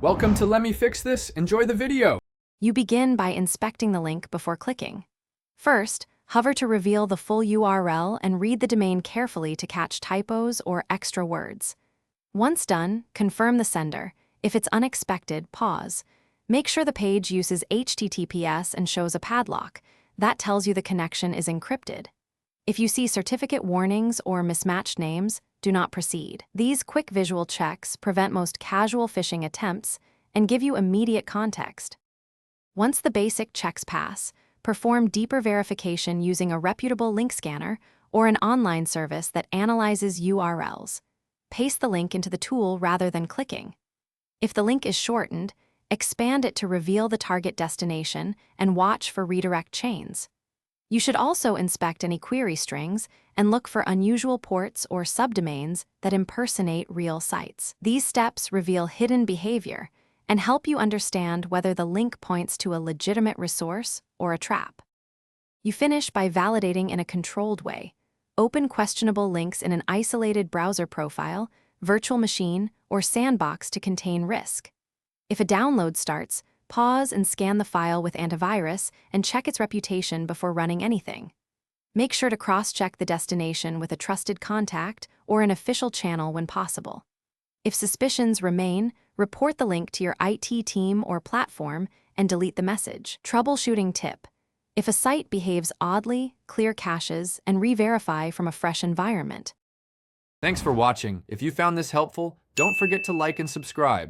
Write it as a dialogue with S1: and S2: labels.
S1: Welcome to Let Me Fix This. Enjoy the video.
S2: You begin by inspecting the link before clicking. First, hover to reveal the full URL and read the domain carefully to catch typos or extra words. Once done, confirm the sender. If it's unexpected, pause. Make sure the page uses HTTPS and shows a padlock. That tells you the connection is encrypted. If you see certificate warnings or mismatched names, do not proceed. These quick visual checks prevent most casual phishing attempts and give you immediate context. Once the basic checks pass, perform deeper verification using a reputable link scanner or an online service that analyzes URLs. Paste the link into the tool rather than clicking. If the link is shortened, expand it to reveal the target destination and watch for redirect chains. You should also inspect any query strings and look for unusual ports or subdomains that impersonate real sites. These steps reveal hidden behavior and help you understand whether the link points to a legitimate resource or a trap. You finish by validating in a controlled way. Open questionable links in an isolated browser profile, virtual machine, or sandbox to contain risk. If a download starts, pause and scan the file with antivirus and check its reputation before running anything. Make sure to cross-check the destination with a trusted contact or an official channel when possible. If suspicions remain, report the link to your IT team or platform and delete the message. Troubleshooting tip: if a site behaves oddly, clear caches and re-verify from a fresh environment.
S1: Thanks for watching. If you found this helpful, don't forget to like and subscribe.